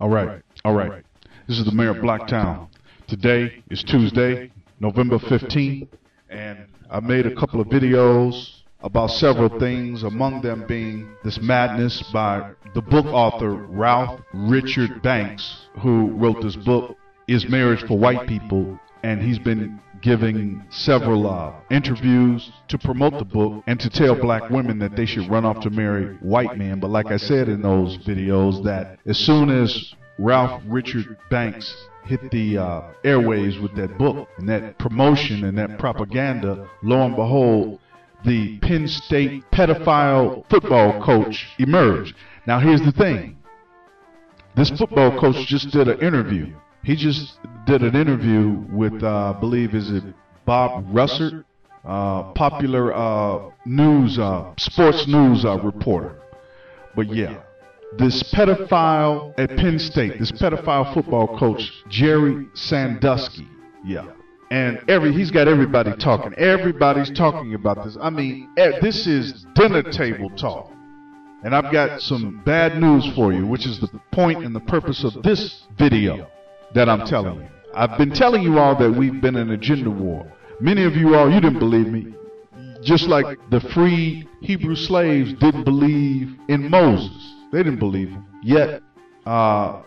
All right. This is the mayor of Blacktown. Today is Tuesday, November 15th, and I made a couple of videos about several things, among them being this madness by the book author Ralph Richard Banks, who wrote this book, Is Marriage for White People? And he's been giving several interviews to promote the book and to tell black women that they should run off to marry white men. But like I said in those videos, that as soon as Ralph Richard Banks hit the airwaves with that book and that promotion and that propaganda, lo and behold, the Penn State pedophile football coach emerged. Now here's the thing. This football coach just did an interview. He just did an interview with, I believe, is it Bob Russert, popular news, sports news reporter. But yeah, this pedophile at Penn State, this pedophile football coach, Jerry Sandusky, yeah. And he's got everybody talking. Everybody's talking about this. I mean, this is dinner table talk. And I've got some bad news for you, which is the point and the purpose of this video that I'm telling you. I've been telling you all that we've been in an agenda war. Many of you all, you didn't believe me. Just like the freed Hebrew slaves didn't believe in Moses. They didn't believe him. Yet, the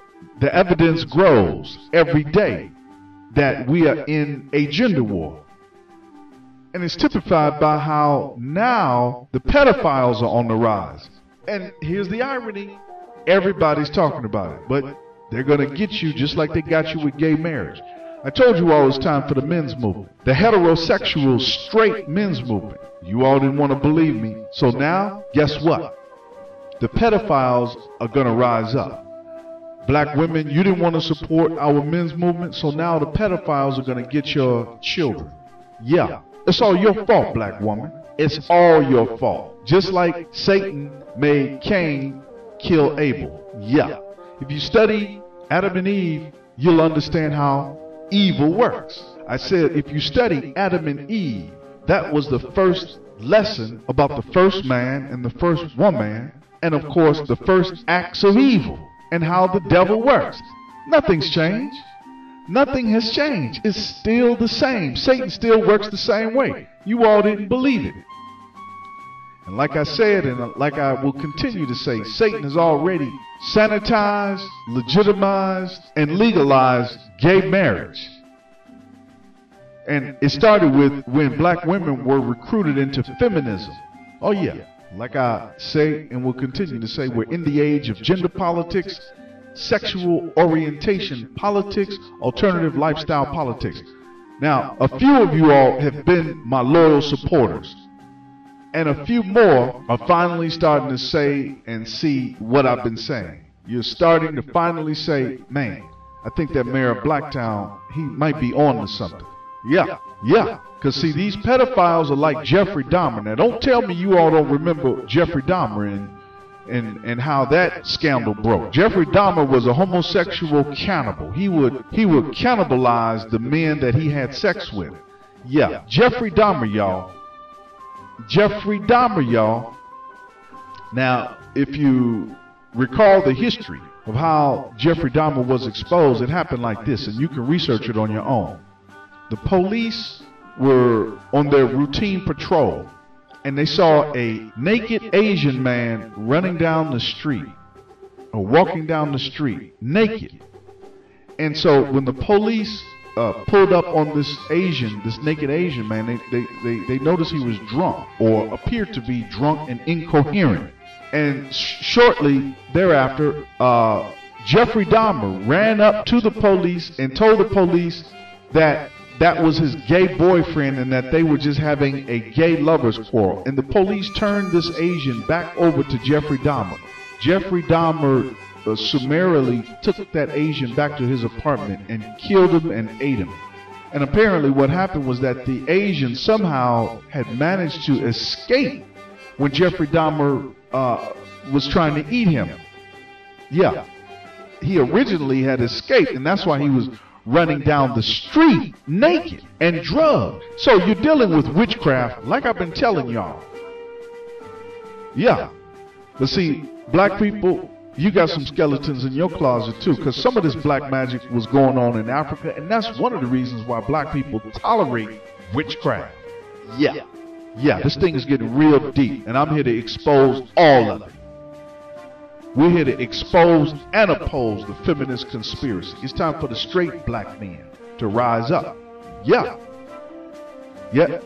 evidence grows every day that we are in a gender war. And it's typified by how now the pedophiles are on the rise. And here's the irony. Everybody's talking about it. But they're going to get you just like they got you with gay marriage. I told you all it's time for the men's movement. The heterosexual, straight men's movement. You all didn't want to believe me. So now, guess what? The pedophiles are going to rise up. Black women, you didn't want to support our men's movement, so now the pedophiles are going to get your children. Yeah, it's all your fault, black woman. It's all your fault. Just like Satan made Cain kill Abel. Yeah. If you study Adam and Eve, you'll understand how evil works. I said if you study Adam and Eve, that was the first lesson about the first man and the first woman, and of course the first acts of evil and how the devil works. Nothing's changed. Nothing has changed. It's still the same. Satan still works the same way. You all didn't believe it. And like I said, and like I will continue to say, Satan has already sanitized, legitimized, and legalized gay marriage. And it started with when black women were recruited into feminism. Oh yeah, like I say and will continue to say, we're in the age of gender politics, sexual orientation politics, alternative lifestyle politics. Now, a few of you all have been my loyal supporters. And a few more are finally starting to say and see what I've been saying. You're starting to finally say, man, I think that mayor of Blacktown, he might be on to something. Yeah. Because see, these pedophiles are like Jeffrey Dahmer. Now, don't tell me you all don't remember Jeffrey Dahmer and how that scandal broke. Jeffrey Dahmer was a homosexual cannibal. He would cannibalize the men that he had sex with. Yeah, Jeffrey Dahmer, y'all. Jeffrey Dahmer, y'all. Now, if you recall the history of how Jeffrey Dahmer was exposed, it happened like this, and you can research it on your own. The police were on their routine patrol, and they saw a naked Asian man running down the street, or walking down the street, naked. And so when the police pulled up on this naked Asian man, they noticed he was drunk, or appeared to be drunk and incoherent. And shortly thereafter, Jeffrey Dahmer ran up to the police and told the police that was his gay boyfriend and that they were just having a gay lovers quarrel. And the police turned this Asian back over to Jeffrey Dahmer. Jeffrey Dahmer summarily took that Asian back to his apartment and killed him and ate him. And apparently what happened was that the Asian somehow had managed to escape when Jeffrey Dahmer was trying to eat him. Yeah, he originally had escaped, and that's why he was running down the street naked and drugged. So you're dealing with witchcraft, like I've been telling y'all. Yeah, but see, black people, you got some skeletons in your closet too, because some of this black magic was going on in Africa, and that's one of the reasons why black people tolerate witchcraft. Yeah, this thing is getting real deep, and I'm here to expose all of it. We're here to expose and oppose the feminist conspiracy. It's time for the straight black men to rise up. Yeah,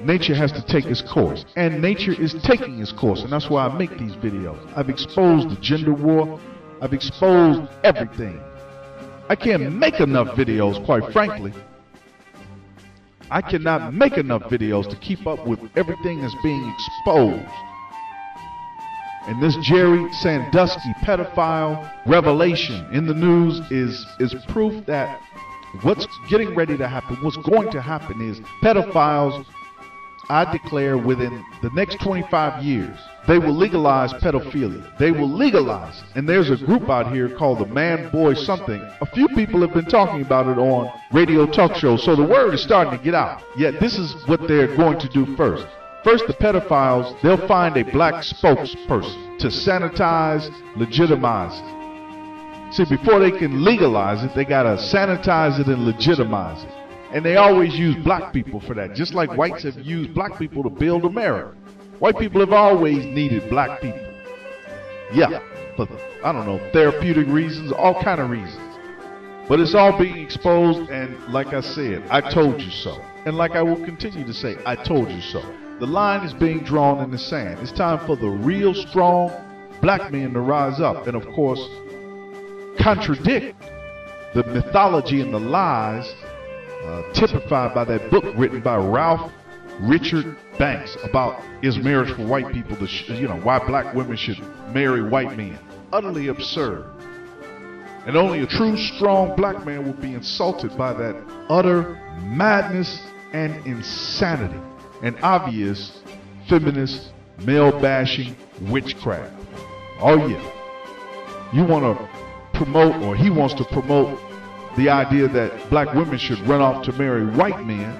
nature has to take its course, and nature is taking its course, and that's why I make these videos. I've exposed the gender war. I've exposed everything. I can't make enough videos, quite frankly. I cannot make enough videos to keep up with everything that's being exposed. And this Jerry Sandusky pedophile revelation in the news is proof that what's getting ready to happen, what's going to happen is pedophiles, I declare within the next 25 years, they will legalize pedophilia. They will legalize. And there's a group out here called the Man Boy Something. A few people have been talking about it on radio talk shows, so the word is starting to get out. Yet this is what they're going to do first. First, the pedophiles, they'll find a black spokesperson to sanitize, legitimize it. See, before they can legalize it, they gotta sanitize it and legitimize it. And they always use black people for that, just like whites have used black people to build America. White people have always needed black people. Yeah, for, I don't know, therapeutic reasons, all kind of reasons. But it's all being exposed, and like I said, I told you so. And like I will continue to say, I told you so. The line is being drawn in the sand. It's time for the real strong black men to rise up and, of course, contradict the mythology and the lies typified by that book written by Ralph Richard Banks about is marriage for white people, why black women should marry white men. Utterly absurd. And only a true strong black man will be insulted by that utter madness and insanity and obvious feminist, male-bashing witchcraft. Oh yeah. You want to promote, or he wants to promote, the idea that black women should run off to marry white men.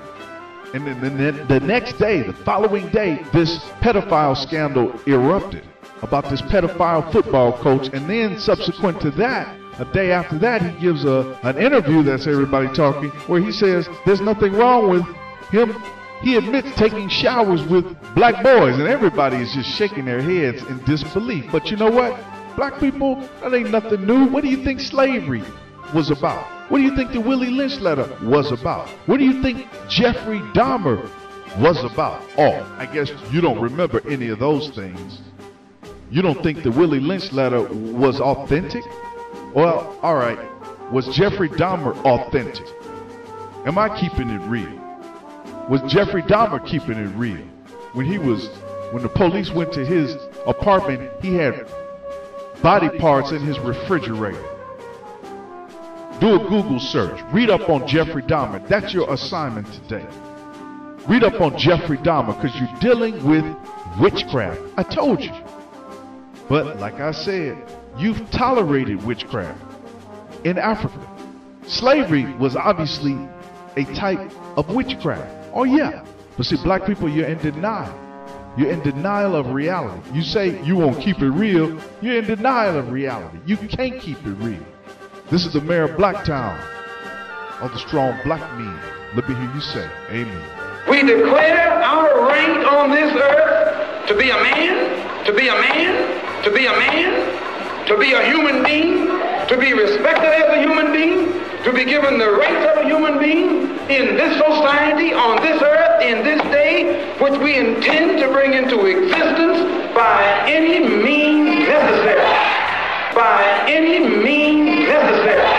And then the next day, the following day, this pedophile scandal erupted about this pedophile football coach. And then subsequent to that, a day after that, he gives an interview that's everybody talking, where he says there's nothing wrong with him. He admits taking showers with black boys, and everybody is just shaking their heads in disbelief. But you know what? Black people, that ain't nothing new. What do you think slavery was about? What do you think the Willie Lynch letter was about? What do you think Jeffrey Dahmer was about? Oh, I guess you don't remember any of those things. You don't think the Willie Lynch letter was authentic? Well, all right. Was Jeffrey Dahmer authentic? Am I keeping it real? Was Jeffrey Dahmer keeping it real? When the police went to his apartment, he had body parts in his refrigerator. Do a Google search. Read up on Jeffrey Dahmer. That's your assignment today. Read up on Jeffrey Dahmer, because you're dealing with witchcraft. I told you. But like I said, you've tolerated witchcraft in Africa. Slavery was obviously a type of witchcraft. Oh yeah. But see, black people, you're in denial. You're in denial of reality. You say you won't keep it real. You're in denial of reality. You can't keep it real. This is the mayor of Blacktown, of the strong black men. Let me hear you say, amen. We declare our right on this earth to be a man, to be a man, to be a man, to be a human being, to be respected as a human being, to be given the rights of a human being in this society, on this earth, in this day, which we intend to bring into existence by any means necessary. By any means necessary.